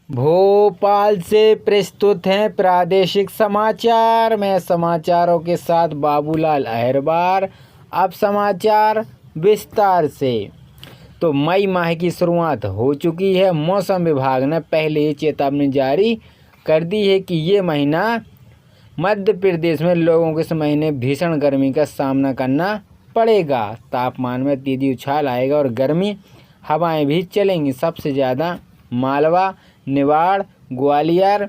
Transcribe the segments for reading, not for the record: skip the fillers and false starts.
भोपाल से प्रस्तुत हैं प्रादेशिक समाचार। मैं समाचारों के साथ बाबूलाल अहिरबार। अब समाचार विस्तार से। तो मई माह की शुरुआत हो चुकी है। मौसम विभाग ने पहले ही चेतावनी जारी कर दी है कि ये महीना मध्य प्रदेश में लोगों को इस महीने भीषण गर्मी का सामना करना पड़ेगा। तापमान में तेजी उछाल आएगा और गर्मी हवाएं भी चलेंगी। सबसे ज़्यादा मालवा, निवाड़, ग्वालियर,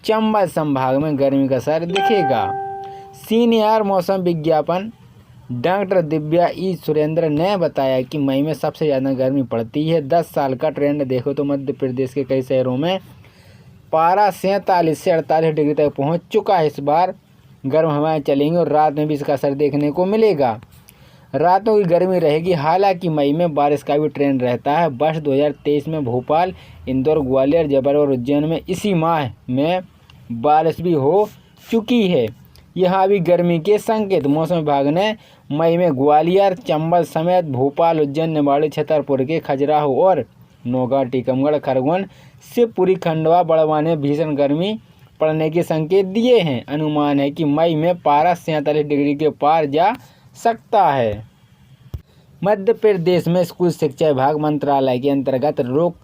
चंबल संभाग में गर्मी का असर दिखेगा। सीनियर मौसम विज्ञापन डॉक्टर दिव्या ई सुरेंद्र ने बताया कि मई में सबसे ज़्यादा गर्मी पड़ती है। 10 साल का ट्रेंड देखो तो मध्य प्रदेश के कई शहरों में पारा 47 से 48 डिग्री तक पहुंच चुका है। इस बार गर्म हवाएं चलेंगी और रात में भी इसका असर देखने को मिलेगा। रातों की गर्मी रहेगी। हालांकि मई में बारिश का भी ट्रेंड रहता है। वर्ष 2023 में भोपाल, इंदौर, ग्वालियर, जबलपुर और उज्जैन में इसी माह में बारिश भी हो चुकी है। यहाँ भी गर्मी के संकेत। मौसम विभाग ने मई में ग्वालियर, चंबल समेत भोपाल, उज्जैन, निवाड़ी, छतरपुर के खजुराहो और नौगांव, टीकमगढ़, खरगोन, शिवपुरी, खंडवा, बड़वानी में भीषण गर्मी पड़ने के संकेत दिए हैं। अनुमान है कि मई में पारा 47 डिग्री के पार जा सकता है। मध्य प्रदेश में स्कूल शिक्षा विभाग मंत्रालय के अंतर्गत लोक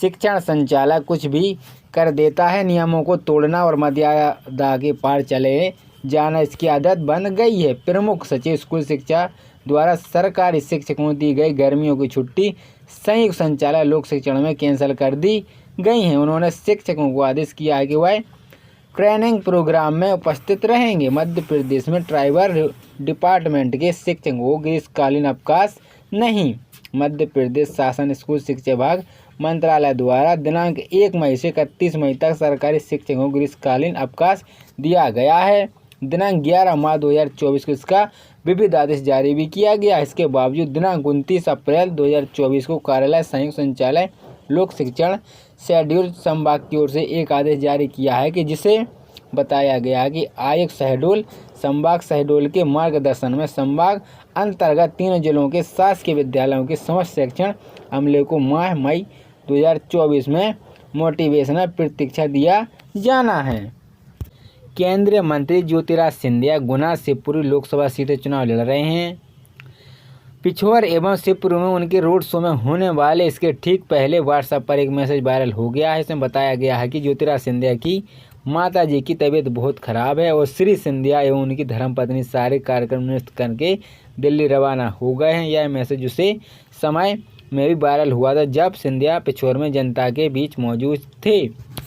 शिक्षण संचालक कुछ भी कर देता है। नियमों को तोड़ना और मर्यादा के पार चले जाना इसकी आदत बन गई है। प्रमुख सचिव स्कूल शिक्षा द्वारा सरकारी शिक्षकों को दी गई गर्मियों की छुट्टी संयुक्त संचालक लोक शिक्षण में कैंसिल कर दी गई हैं। उन्होंने शिक्षकों को आदेश किया है कि वह ट्रेनिंग प्रोग्राम में उपस्थित रहेंगे। मध्य प्रदेश में ट्राइबल डिपार्टमेंट के शिक्षकों को ग्रीष्मकालीन अवकाश नहीं। मध्य प्रदेश शासन स्कूल शिक्षा विभाग मंत्रालय द्वारा दिनांक 1 मई से 31 मई तक सरकारी शिक्षकों को ग्रीष्मकालीन अवकाश दिया गया है। दिनांक 11 मार्च 2024 को इसका विविध आदेश जारी भी किया गया। इसके बावजूद दिनांक 29 अप्रैल 2024 को कार्यालय संयुक्त संचालय लोक शिक्षण शेड्यूल संभाग की ओर से एक आदेश जारी किया है कि जिसे बताया गया है कि आयुक्त शहडोल संभाग शहडोल के मार्गदर्शन में संभाग अंतर्गत 3 जिलों के शासकीय विद्यालयों के समस्त शिक्षण अमले को माह मई 2024 में मोटिवेशनल प्रशिक्षण दिया जाना है। केंद्रीय मंत्री ज्योतिरादित्य सिंधिया गुना शिवपुरी लोकसभा सीटें चुनाव लड़ रहे हैं। पिछोर एवं शिवपुरी में उनके रोड शो में होने वाले इसके ठीक पहले व्हाट्सएप पर एक मैसेज वायरल हो गया है। इसमें बताया गया है कि ज्योतिरादित्य सिंधिया की माता जी की तबीयत बहुत खराब है और श्री सिंधिया एवं उनकी धर्मपत्नी सारे कार्यक्रम निरस्त करके दिल्ली रवाना हो गए हैं। यह मैसेज उसे समय में भी वायरल हुआ था जब सिंधिया पिछोर में जनता के बीच मौजूद थे।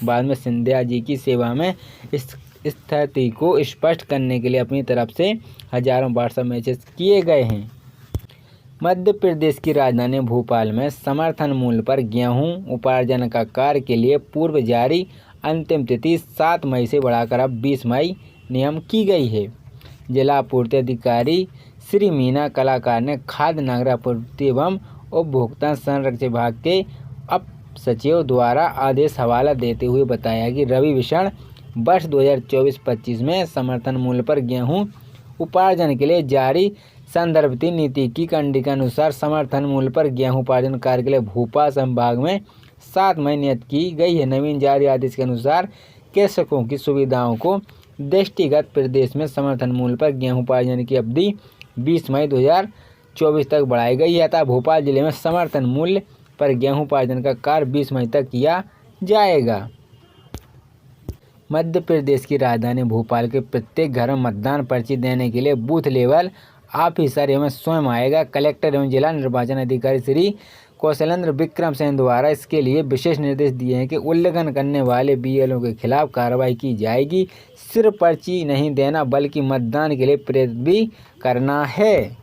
बाद में सिंधिया जी की सेवा में इस स्थिति को स्पष्ट करने के लिए अपनी तरफ से हजारों व्हाट्सएप मैसेज किए गए हैं। मध्य प्रदेश की राजधानी भोपाल में समर्थन मूल्य पर गेहूं उपार्जन का कार्य के लिए पूर्व जारी अंतिम तिथि 7 मई से बढ़ाकर अब 20 मई नियम की गई है। जिला आपूर्ति अधिकारी श्री मीना कलाकार ने खाद्य नागरिक आपूर्ति एवं उपभोक्ता संरक्षण विभाग के अप सचिव द्वारा आदेश हवाला देते हुए बताया कि रबी विषण वर्ष 2024-25 में समर्थन मूल्य पर गेहूं उपार्जन के लिए जारी संदर्भित नीति की कंडी के अनुसार समर्थन मूल्य पर गेहूं उपार्जन कार्य के लिए भोपाल संभाग में 7 मई नियत की गई है। नवीन जारी आदेश के अनुसार कृषकों की सुविधाओं को दृष्टिगत प्रदेश में समर्थन मूल्य पर गेहूं उपार्जन की अवधि 20 मई 2024 तक बढ़ाई गई है। अतः भोपाल जिले में समर्थन मूल्य पर गेहूं उपार्जन का कार्य 20 मई तक किया जाएगा। मध्य प्रदेश की राजधानी भोपाल के प्रत्येक घर में मतदान पर्ची देने के लिए बूथ लेवल ऑफिसर एवं स्वयं आएगा। कलेक्टर एवं जिला निर्वाचन अधिकारी श्री कौशलेंद्र विक्रम सिंह द्वारा इसके लिए विशेष निर्देश दिए हैं कि उल्लंघन करने वाले बीएलओ के खिलाफ कार्रवाई की जाएगी। सिर्फ पर्ची नहीं देना बल्कि मतदान के लिए प्रेरित भी करना है।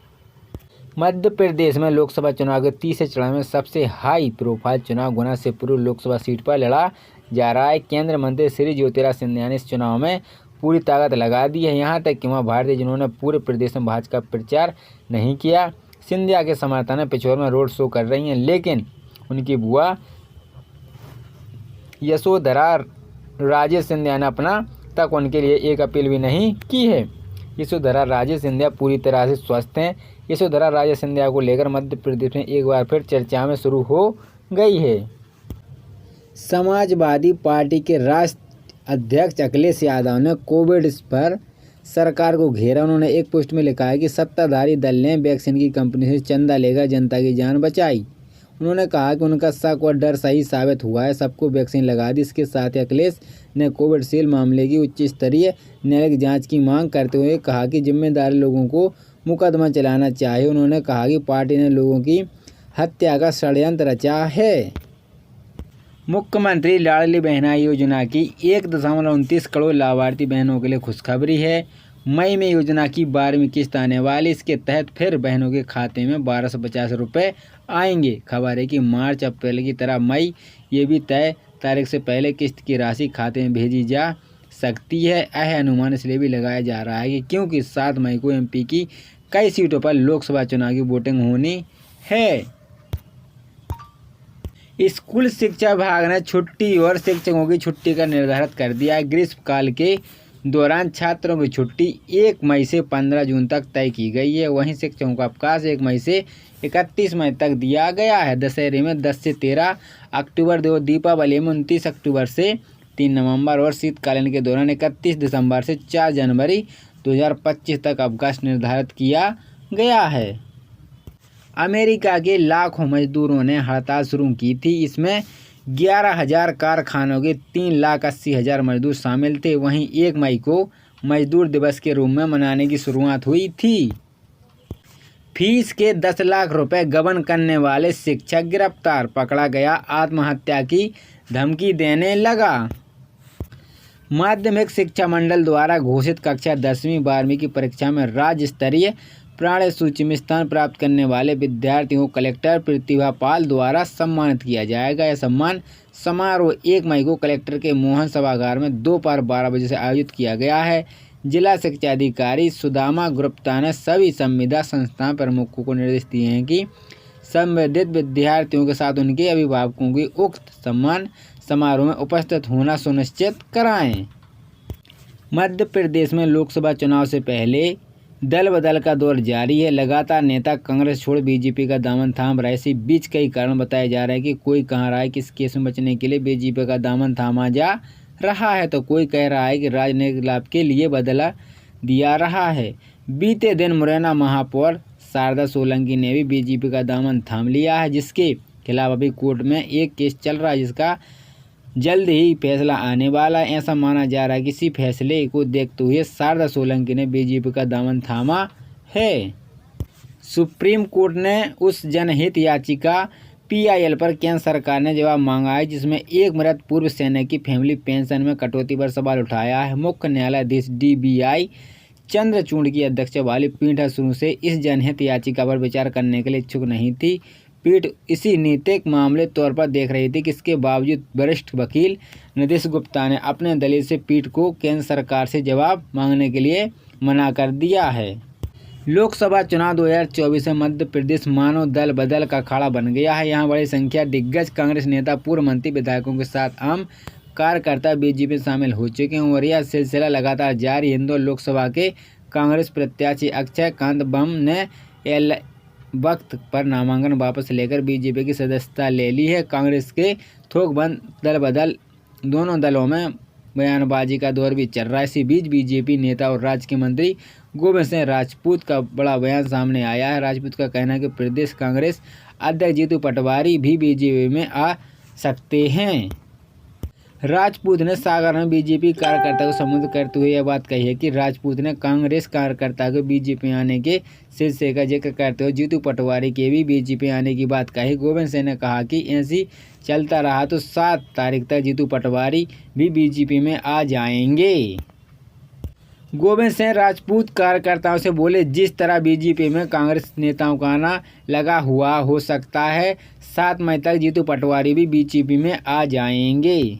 मध्य प्रदेश में लोकसभा चुनाव के तीसरे चरण में सबसे हाई प्रोफाइल चुनाव गुना शिवपुरी लोकसभा सीट पर लड़ा जा रहा है। केंद्रीय मंत्री श्री ज्योतिरादित्य सिंधिया ने इस चुनाव में पूरी ताकत लगा दी है। यहाँ तक कि वहाँ भारतीय जिन्होंने पूरे प्रदेश में भाजपा का प्रचार नहीं किया। सिंधिया के समर्थन में पिछोर में रोड शो कर रही हैं, लेकिन उनकी बुआ यशोधरा राजे सिंधिया ने अपना तक उनके लिए एक अपील भी नहीं की है। यशोधरा राजे सिंधिया पूरी तरह से स्वस्थ हैं। यशोधरा राजे सिंधिया को लेकर मध्य प्रदेश में एक बार फिर चर्चा में शुरू हो गई है। समाजवादी पार्टी के राष्ट्रीय अध्यक्ष अखिलेश यादव ने कोविड पर सरकार को घेरा। उन्होंने एक पोस्ट में लिखा है कि सत्ताधारी दल ने वैक्सीन की कंपनी से चंदा लेकर जनता की जान बचाई। उन्होंने कहा कि उनका शक और डर सही साबित हुआ है, सबको वैक्सीन लगा दी। इसके साथ ही अखिलेश ने कोविडशील्ड मामले की उच्च स्तरीय न्यायिक जांच की मांग करते हुए कहा कि जिम्मेदार लोगों को मुकदमा चलाना चाहिए। उन्होंने कहा कि पार्टी ने लोगों की हत्या का षड्यंत्र रचा है। मुख्यमंत्री लाडली बहना योजना की 1.29 करोड़ लाभार्थी बहनों के लिए खुशखबरी है। मई में योजना की 12वीं किस्त आने वाली। इसके तहत फिर बहनों के खाते में 1250 रुपये आएंगे। खबर है कि मार्च अप्रैल की तरह मई ये भी तय तारीख से पहले किस्त की राशि खाते में भेजी जा सकती है। यह अनुमान इसलिए भी लगाया जा रहा है कि क्योंकि 7 मई को एमपी की कई सीटों पर लोकसभा चुनाव की वोटिंग होनी है। स्कूल शिक्षा विभाग ने छुट्टी और शिक्षकों की छुट्टी का निर्धारित कर दिया है। ग्रीष्मकाल के दौरान छात्रों की छुट्टी 1 मई से 15 जून तक तय की गई है। वहीं शिक्षकों का अवकाश 1 मई से 31 मई तक दिया गया है। दशहरे में 10 से 13 अक्टूबर, दीपावली में 29 अक्टूबर से 3 नवंबर और शीतकालीन के दौरान 31 दिसंबर से 4 जनवरी 2025 तक अवकाश निर्धारित किया गया है। अमेरिका के लाखों मजदूरों ने हड़ताल शुरू की थी। इसमें 11,000 कारखानों के 3,80,000 मजदूर शामिल थे। वहीं 1 मई को मजदूर दिवस के रूप में मनाने की शुरुआत हुई थी। फीस के 10 लाख रुपए गबन करने वाले शिक्षक गिरफ्तार, पकड़ा गया, आत्महत्या की धमकी देने लगा। माध्यमिक शिक्षा मंडल द्वारा घोषित कक्षा 10वीं 12वीं की परीक्षा में राज्य स्तरीय प्राण सूची में स्थान प्राप्त करने वाले विद्यार्थियों को कलेक्टर प्रतिभा पाल द्वारा सम्मानित किया जाएगा। यह सम्मान समारोह 1 मई को कलेक्टर के मोहन सभागार में दोपहर 12 बजे से आयोजित किया गया है। जिला शिक्षा अधिकारी सुदामा गुप्ता ने सभी संविदा संस्थान प्रमुखों को निर्देश दिए हैं कि संबंधित विद्यार्थियों के साथ उनके अभिभावकों की उक्त सम्मान समारोह में उपस्थित होना सुनिश्चित कराएं। मध्य प्रदेश में लोकसभा चुनाव से पहले दल बदल का दौर जारी है। लगातार नेता कांग्रेस छोड़ बीजेपी का दामन थाम रहे। इसी बीच कई कारण बताए जा रहे हैं कि कोई कह रहा है कि इस केस में बचने के लिए बीजेपी का दामन थामा जा रहा है, तो कोई कह रहा है कि राजनीतिक लाभ के लिए बदला दिया रहा है। बीते दिन मुरैना महापौर शारदा सोलंकी ने भी बीजेपी का दामन थाम लिया है, जिसके खिलाफ अभी कोर्ट में एक केस चल रहा है, जिसका जल्द ही फैसला आने वाला है। ऐसा माना जा रहा है कि इसी फैसले को देखते हुए शारदा सोलंकी ने बीजेपी का दामन थामा है। सुप्रीम कोर्ट ने उस जनहित याचिका पीआईएल पर केंद्र सरकार ने जवाब मांगा है, जिसमें एक मृत पूर्व सैनिक की फैमिली पेंशन में कटौती पर सवाल उठाया है। मुख्य न्यायाधीश DBI चंद्रचूड़ की अध्यक्षता वाली पीठ शुरू से इस जनहित याचिका पर विचार करने के लिए इच्छुक नहीं थी। पीठ इसी नीतिक मामले तौर पर देख रही थी कि इसके बावजूद वरिष्ठ वकील नीतीश गुप्ता ने अपने दलील से पीठ को केंद्र सरकार से जवाब मांगने के लिए मना कर दिया है। लोकसभा चुनाव 2024 में मध्य प्रदेश मानव दल बदल का अखाड़ा बन गया है। यहाँ बड़ी संख्या दिग्गज कांग्रेस नेता, पूर्व मंत्री, विधायकों के साथ आम कार्यकर्ता बीजेपी में शामिल हो चुके हैं और यह सिलसिला लगातार जारी। इंदौर लोकसभा के कांग्रेस प्रत्याशी अक्षय कांत बम ने वक्त पर नामांकन वापस लेकर बीजेपी की सदस्यता ले ली है। कांग्रेस के थोकबंद दल बदल दोनों दलों में बयानबाजी का दौर भी चल रहा है। इसी बीच बीजेपी नेता और राज्य के मंत्री गोविंद सिंह राजपूत का बड़ा बयान सामने आया है। राजपूत का कहना है कि प्रदेश कांग्रेस अध्यक्ष जीतू पटवारी भी बीजेपी में आ सकते हैं। राजपूत ने सागर में बीजेपी कार्यकर्ता को संबोधित करते हुए यह बात कही है कि राजपूत ने कांग्रेस कार्यकर्ता को बीजेपी आने के सिलसिले का जिक्र करते हुए जीतू पटवारी के भी बीजेपी आने की बात कही। गोविंद सिंह ने कहा कि ऐसी चलता रहा तो 7 तारीख तक जीतू पटवारी भी बीजेपी में आ जाएंगे। गोविंद सिंह राजपूत कार्यकर्ताओं से बोले, जिस तरह बीजेपी में कांग्रेस नेताओं का आना लगा हुआ हो सकता है 7 मई तक जीतू पटवारी भी बीजेपी में आ जाएंगे।